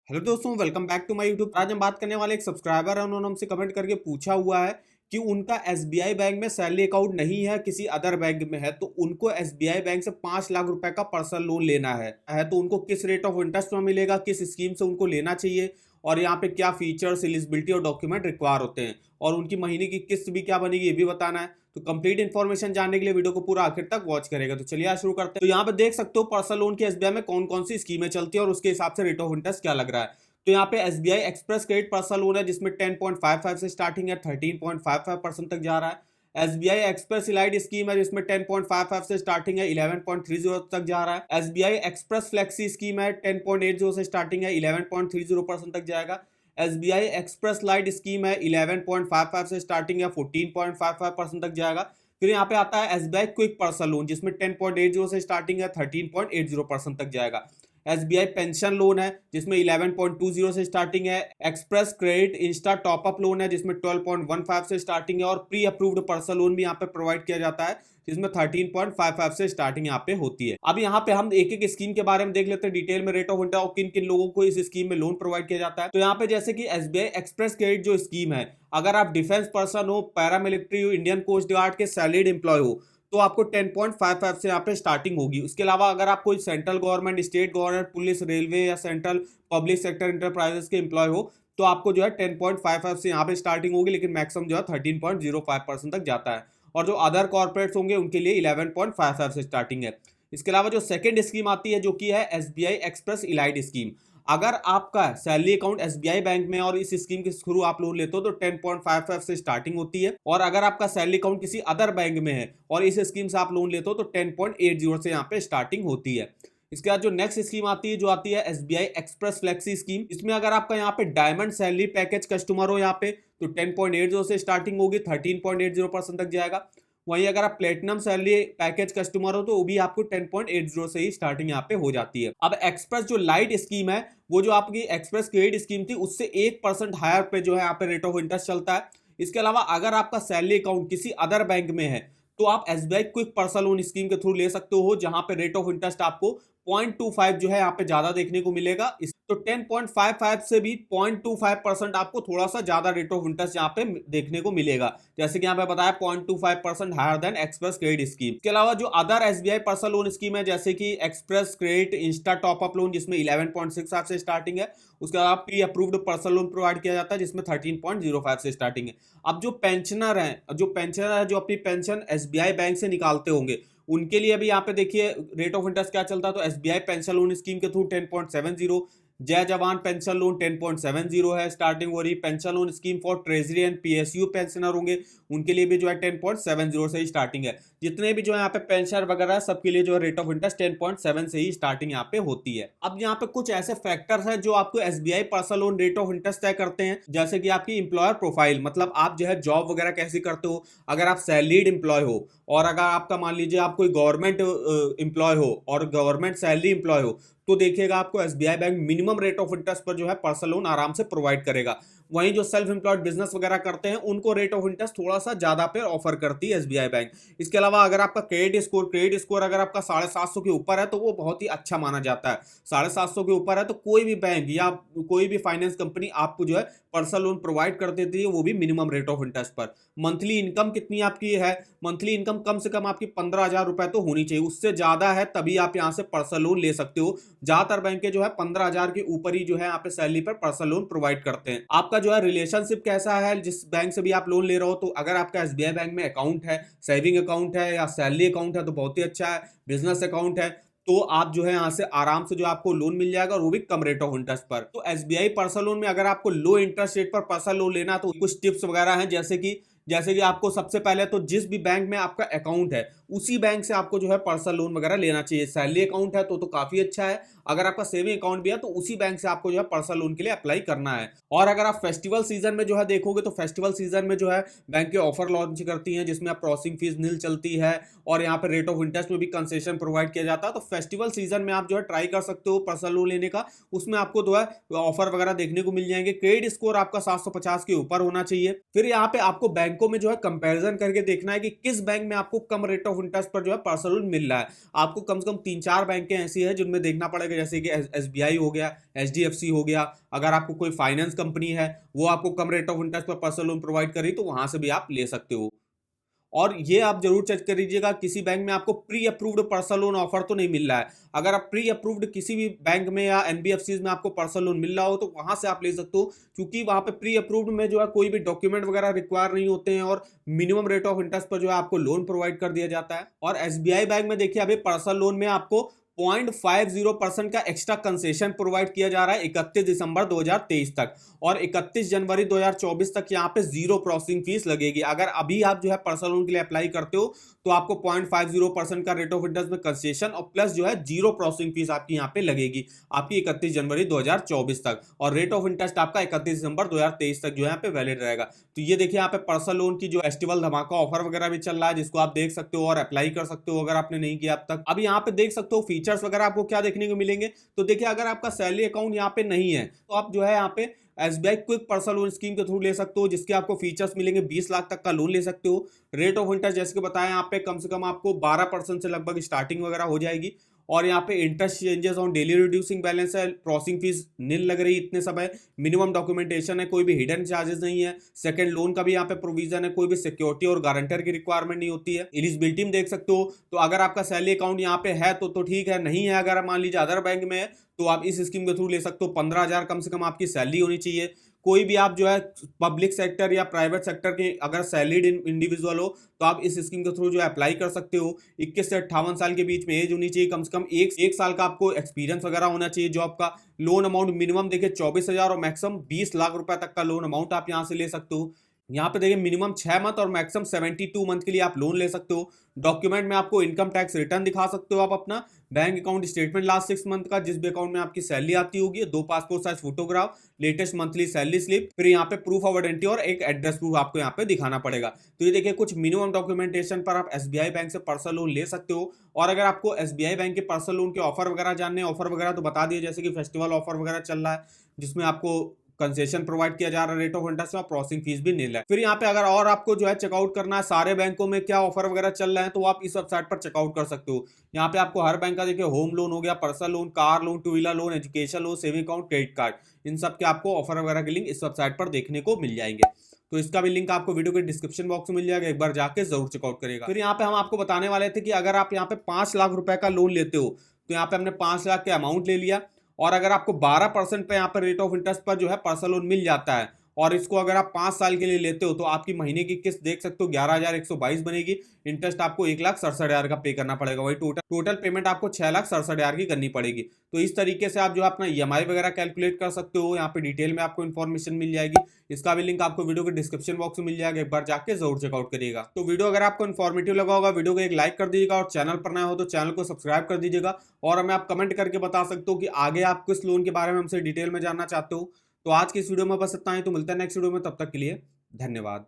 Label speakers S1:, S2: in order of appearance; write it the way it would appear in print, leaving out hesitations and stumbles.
S1: Hello दोस्तों, welcome back to my YouTube. आज हम बात करने वाले एक सब्सक्राइबर है, उन्होंने हमसे कमेंट करके पूछा हुआ है कि उनका एसबीआई बैंक में सैलरी अकाउंट नहीं है, किसी अदर बैंक में है, तो उनको एसबीआई बैंक से 5 लाख रुपए का पर्सनल लोन लेना है तो उनको किस रेट ऑफ इंटरेस्ट में मिलेगा, किस स्कीम से उनको लेना चाहिए और यहाँ पे क्या फीचर्स, एलिजिबिलिटी और डॉक्यूमेंट रिक्वायर होते हैं और उनकी महीने की किस्त भी क्या बनेगी ये भी बताना है। तो कंप्लीट इन्फॉर्मेशन जानने के लिए वीडियो को पूरा आखिर तक वॉच करेगा। तो चलिए आज शुरू करते हैं। तो यहाँ पे देख सकते हो पर्सनल लोन की एसबीआई में कौन कौन सी स्कीमें चलती है और उसके हिसाब से रेट ऑफ इंटरेस्ट क्या लग रहा है। तो यहाँ पे SBI express credit personal loan है जिसमें 10.55 से स्टार्टिंग है, 13.55% तक जा रहा है। एसबीआई एक्सप्रेस इलाइड स्कीम है जिसमें 10.55 से स्टार्टिंग है, 11.30 तक जा रहा है। एसबीआई एक्सप्रेस फ्लेक्सी स्कीम है, 10.80 से स्टार्टिंग है, 11.30% तक जाएगा। एसबीआई एक्सप्रेस लाइट स्कीम है, 11.55 से स्टार्टिंग है, 14.55% तक जाएगा। फिर यहाँ पे आता है एसबीआई क्विक पर्सनल लोन जिसमें 10.80 से स्टार्टिंग है, 13.80% तक जाएगा। एसबीआई पेंशन लोन है जिसमें 11.20 से स्टार्टिंग है। Express credit insta top up loan है जिसमें 12.15 से स्टार्टिंग है और प्री अप्रूव्ड पर्सनल लोन भी यहाँ पे प्रोवाइड किया जाता है जिसमें 13.55 से स्टार्टिंग यहाँ पे होती है। अब यहाँ पे हम एक एक स्कीम के बारे में देख लेते हैं डिटेल में, रेट ऑफ इंटरेस्ट और किन किन लोगों को इस स्कीम में लोन प्रोवाइड किया जाता है। तो यहाँ पे जैसे कि एसबीआई एक्सप्रेस क्रेडिट जो स्कीम है, अगर आप डिफेंस पर्सन हो, पैरामिलिट्री हो, इंडियन कोस्ट गार्ड के सैलरीड एम्प्लॉय हो तो आपको 10.55 से यहाँ पे स्टार्टिंग होगी। उसके अलावा अगर आप कोई central government, state government, police, railway या सेंट्रल पब्लिक सेक्टर इंटरप्राइजेस के एम्प्लॉय हो तो आपको जो है 10.55 से यहाँ पे स्टार्टिंग होगी, लेकिन मैक्सिमम जो है 13.05% तक जाता है। और जो अदर कॉर्पोरेट्स होंगे उनके लिए 11.55 से स्टार्टिंग है। इसके अलावा जो सेकेंड स्कीम आती है जो कि है एसबीआई एक्सप्रेस इलाइड स्कीम। अगर आपका सैलरी अकाउंट एसबीआई बैंक में और इस स्कीम के थ्रू आप लोन लेते हो तो 10.55 से स्टार्टिंग होती है। और अगर आपका सैलरी अकाउंट किसी अदर बैंक में है और इस स्कीम से आप लोन लेते हो तो 10.80 से यहाँ पे स्टार्टिंग होती है। इसके बाद जो नेक्स्ट स्कीम आती है जो आती है एसबीआई एक्सप्रेस फ्लेक्सी स्कीम। इसमें अगर आपका यहाँ पे डायमंड सैलरी पैकेज कस्टमर हो यहाँ पे तो 10.80 से स्टार्टिंग होगी, 13.80% तक जाएगा। वहीं अगर आप प्लेटिनम सैलरी पैकेज कस्टमर हो तो वो भी आपको 10.80 से ही स्टार्टिंग यहाँ पे हो जाती है। अब एक्सप्रेस जो लाइट स्कीम है, वो जो आपकी एक्सप्रेस क्रेडिट स्कीम थी उससे 1% हायर पे जो है यहाँ पे रेट ऑफ इंटरेस्ट चलता है। इसके अलावा अगर आपका सैलरी अकाउंट किसी अदर बैंक में है तो आप SBI quick personal loan scheme के थ्रू ले सकते हो, जहां पे रेट ऑफ इंटरेस्ट आपको 0.25 जो है यहाँ पे ज्यादा देखने को मिलेगा। तो 10.55 से भी 0.25% आपको थोड़ा सा ज्यादा रेट ऑफ इंटरेस्ट यहाँ पे देखने को मिलेगा, जैसे कि यहाँ पे बताया 0.25% higher than express credit scheme. इसके अलावा जो other SBI personal loan scheme है जैसे कि express credit insta top up loan जिसमें 11.65 से स्टार्टिंग है। उसके अलावा pre approved personal loan provide किया जाता है जिसमें 13.05 से स्टार्टिंग है। अब जो पेंशनर है जो अपनी पेंशन एसबीआई बैंक से निकालते होंगे उनके लिए भी यहाँ पे देखिए रेट ऑफ इंटरेस्ट क्या चलता है। तो एसबीआई पेंशन लोन स्कीम के थ्रू 10.70, जय जवान पेंशन लोन 10.70 है स्टार्टिंग हो रही। Pension loan scheme for treasury and PSU pensioner होंगे उनके लिए भी जो है 10.70 से ही स्टार्टिंग है। जितने भी जो है यहाँ पे पेंशन वगैरह है सबके लिए जो है रेट ऑफ इंटरेस्ट 10.7 से ही स्टार्टिंग यहाँ पे होती है। अब यहाँ पे कुछ ऐसे फैक्टर्स हैं जो आपको SBI personal loan rate of interest तय करते हैं, जैसे कि आपकी इंप्लॉयर प्रोफाइल, मतलब आप जो है जॉब वगैरह कैसे करते हो। अगर आप सैलरीड एम्प्लॉय हो और अगर आपका मान लीजिए आप कोई गवर्नमेंट एम्प्लॉय हो और गवर्नमेंट सैलरी एम्प्लॉय हो तो देखिएगा आपको SBI bank minimum rate of interest पर जो है पर्सनल लोन आराम से प्रोवाइड करेगा। वहीं जो सेल्फ एम्प्लॉयड बिजनेस वगैरह करते हैं उनको रेट ऑफ इंटरेस्ट थोड़ा सा ज्यादा पे ऑफर करती है एसबीआई बैंक। इसके अलावा अगर आपका क्रेडिट स्कोर अगर आपका 750 के ऊपर है तो वो बहुत ही अच्छा माना जाता है। 750 के ऊपर है तो कोई भी बैंक या कोई भी फाइनेंस कंपनी आपको जो है पर्सनल लोन प्रोवाइड कर देती है, वो भी मिनिमम रेट ऑफ इंटरेस्ट पर। मंथली इनकम कितनी आपकी है? मंथली इनकम कम से कम आपकी 15,000 रुपए तो होनी चाहिए, उससे ज्यादा है तभी आप यहाँ से पर्सनल लोन ले सकते हो। ज्यादातर बैंक जो है 15,000 के ऊपर ही जो है यहाँ पे सैलरी पर पर्सनल लोन प्रोवाइड करते हैं। आपका जो है रिलेशनशिप कैसा है जिस बैंक से भी आप लोन ले रहे हो, तो अगर आपका एसबीआई बैंक में अकाउंट है, सेविंग अकाउंट है या सैलरी अकाउंट है तो बहुत ही अच्छा है। बिजनेस अकाउंट है तो आप जो है यहाँ से आराम से जो आपको लोन मिल जाएगा और वो भी कम रेट ऑफ इंटरेस्ट पर। तो एसबीआई पर्सनल लोन में अगर आपको लो इंटरेस्ट रेट पर पर्सनल लोन लेना तो कुछ टिप्स वगैरह हैं, जैसे कि आपको सबसे पहले तो जिस भी बैंक में आपका अकाउंट है उसी बैंक से आपको जो है पर्सनल लोन वगैरह लेना चाहिए। सैलरी अकाउंट है तो काफी अच्छा है, अगर आपका सेविंग अकाउंट भी है तो उसी बैंक से आपको जो है पर्सनल लोन के लिए अप्लाई करना है। और अगर आप फेस्टिवल सीजन में जो है देखोगे तो फेस्टिवल सीजन में जो है बैंक के ऑफर लॉन्च करती हैं जिसमें आप प्रोसेसिंग फीस नील चलती है और यहाँ पे रेट ऑफ इंटरेस्ट में भी कंसेशन प्रोवाइड किया जाता है। तो फेस्टिवल सीजन में आप जो है ट्राई कर सकते हो पर्सनल लोन लेने का, उसमें आपको जो है ऑफर वगैरह देखने को मिल जाएंगे। क्रेडिट स्कोर आपका 750 के ऊपर होना चाहिए। फिर यहाँ पे आपको बैंकों में जो है कंपैरिजन करके देखना है कि किस बैंक में आपको कम रेट ऑफ इंटरेस्ट पर जो है पर्सनल लोन मिल रहा है। आपको कम से कम 3-4 बैंकें ऐसी है जिनमें देखना पड़ेगा जैसे कि SBI हो गया, HDFC हो गया। अगर आपको कोई फाइनेंस कंपनी है वो आपको कम रेट ऑफ इंटरेस्ट पर पर्सनल लोन प्रोवाइड कर रही तो वहां से भी आप ले सकते हो। और ये आप जरूर चेक कर लीजिएगा किसी बैंक में आपको pre approved personal loan offer तो नहीं मिल रहा है। अगर आप प्री अप्रूव्ड किसी भी बैंक में या NBFCs में आपको पर्सनल लोन मिल रहा हो तो वहां से आप ले सकते हो, क्योंकि वहां पे प्री अप्रूव्ड में जो है कोई भी डॉक्यूमेंट वगैरह रिक्वायर नहीं होते हैं और मिनिमम रेट ऑफ इंटरेस्ट पर जो है आपको लोन प्रोवाइड कर दिया जाता है। और SBI बैंक में देखिए अभी पर्सनल लोन में आपको 0.50% का एक्स्ट्रा कंसेशन प्रोवाइड किया जा रहा है 31 दिसंबर 2023 तक, और 31 जनवरी 2024 तक यहाँ पे जीरो प्रोसेसिंग फीस लगेगी। अगर अभी आप जो है पर्सनल लोन के लिए अप्लाई करते हो तो आपको 0.50% का रेट ऑफ इंटरेस्ट में कंसेशन और प्लस जो है जीरो प्रोसेसिंग फीस आपकी यहाँ पे लगेगी आपकी 31 जनवरी 2024 तक, और रेट ऑफ इंटरेस्ट आपका 31 दिसंबर 2023 तक जो है यहाँ पे वैलिड रहेगा। तो ये देखिए यहाँ पे पर्सनल लोन की जो फेस्टिवल धमाका ऑफर वगैरह भी चल रहा है, जिसको आप देख सकते हो और अप्लाई कर सकते हो अगर आपने नहीं किया अब तक। अब यहाँ पे देख सकते हो फीचर्स वगैरह आपको क्या देखने को मिलेंगे। तो देखिए अगर आपका सैलरी अकाउंट यहाँ पे नहीं है तो आप जो है यहाँ पे SBI quick personal loan scheme के थ्रू ले सकते हो, जिसके आपको फीचर्स मिलेंगे। 20 लाख तक का लोन ले सकते हो। रेट ऑफ इंटरेस्ट जैसे कि बताया यहाँ पे कम से कम आपको 12% से लगभग स्टार्टिंग वगैरह हो जाएगी, और यहाँ पे interest changes on daily reducing balance है, प्रोसेसिंग फीस नील लग रही इतने समय, मिनिमम डॉक्यूमेंटेशन है, कोई भी हिडन चार्जेस नहीं है, सेकंड लोन का भी यहाँ पे प्रोविजन है, कोई भी सिक्योरिटी और गारंटर की रिक्वायरमेंट नहीं होती है। एलिजिबिलिटी में देख सकते हो तो अगर आपका सैलरी अकाउंट यहाँ पे है तो ठीक है, नहीं है अगर मान लीजिए अदर बैंक में है तो आप इस स्कीम के थ्रू ले सकते हो। 15,000 कम से कम आपकी सैलरी होनी चाहिए। कोई भी आप जो है पब्लिक सेक्टर या प्राइवेट सेक्टर के अगर सैलरीड इंडिविजुअल हो तो आप इस स्कीम के थ्रू जो है अप्लाई कर सकते हो। 21 से 58 साल के बीच में एज होनी चाहिए, कम से कम एक साल का आपको एक्सपीरियंस वगैरह होना चाहिए जॉब का। लोन अमाउंट मिनिमम देखिए 24,000 और मैक्सिमम 20 लाख रुपए तक का लोन अमाउंट आप यहाँ से ले सकते हो। यहाँ पे देखिए मिनिमम 6 मंथ और मैक्सिमम 72 मंथ के लिए आप लोन ले सकते हो। डॉक्यूमेंट में आपको इनकम टैक्स रिटर्न दिखा सकते हो आप अपना, bank account statement last 6 month का जिस भी अकाउंट में आपकी सैलरी आती होगी, 2 passport size photograph, latest monthly salary slip, फिर यहाँ पे प्रूफ ऑफ आइडेंटिटी और एक एड्रेस प्रूफ आपको यहाँ पे दिखाना पड़ेगा। तो ये देखिए कुछ मिनिमम डॉक्यूमेंटेशन पर आप SBI बैंक से पर्सनल लोन ले सकते हो। और अगर आपको SBI बैंक के पर्सनल लोन के ऑफर वगैरह जानने, ऑफर वगैरह तो बता दिए, जैसे कि फेस्टिवल ऑफर वगैरह चल रहा है जिसमें आपको कंसेशन प्रोवाइड किया जा रहा है, रेट ऑफ इंटरेस्ट और प्रोसेसिंग फीस भी नील है। फिर यहाँ पे अगर और आपको जो है चेकआउट करना है सारे बैंकों में क्या ऑफर वगैरह चल रहे हैं तो आप इस वेबसाइट पर चेकआउट कर सकते हो। यहाँ पे आपको हर बैंक का देखिए होम लोन हो गया, personal loan, car loan, two wheeler loan, education loan, saving account, credit card, इन सब के आपको ऑफर वगैरह के लिंक इस वेबसाइट पर देखने को मिल जाएंगे। तो इसका भी लिंक आपको वीडियो के डिस्क्रिप्शन बॉक्स में मिल जाएगा, एक बार जाके जरूर चेकआउट करेगा। फिर यहाँ पे हम आपको बताने वाले थे कि अगर आप यहाँ पे 5 लाख रुपए का लोन लेते हो तो यहाँ पे हमने 5 लाख के अमाउंट ले लिया, और अगर आपको 12% पे यहाँ पर रेट ऑफ इंटरेस्ट पर जो है पर्सनल लोन मिल जाता है, और इसको अगर आप 5 साल के लिए लेते हो तो आपकी महीने की किस्त देख सकते हो 11,122 बनेगी। इंटरेस्ट आपको 1,67,000 का पे करना पड़ेगा, वही टोटल पेमेंट आपको 6,67,000 की करनी पड़ेगी। तो इस तरीके से आप जो है अपना EMI वगैरह कैलकुलेट कर सकते हो। यहाँ पे डिटेल में आपको इन्फॉर्मेशन मिल जाएगी, इसका भी लिंक आपको वीडियो के डिस्क्रिप्शन बॉक्स में मिल जाएगा, एक बार जाके जरूर चेकआउट करिएगा। तो वीडियो अगर आपको इन्फॉर्मेटिव लगा होगा वीडियो को एक लाइक कर दीजिएगा, और चैनल पर नया हो तो चैनल को सब्सक्राइब कर दीजिएगा, और हमें आप कमेंट करके बता सकते हो कि आगे आप किस लोन के बारे में हमसे डिटेल में जानना चाहते हो। तो आज की इस वीडियो में बस इतना ही, तो मिलता है नेक्स्ट वीडियो में, तब तक के लिए धन्यवाद।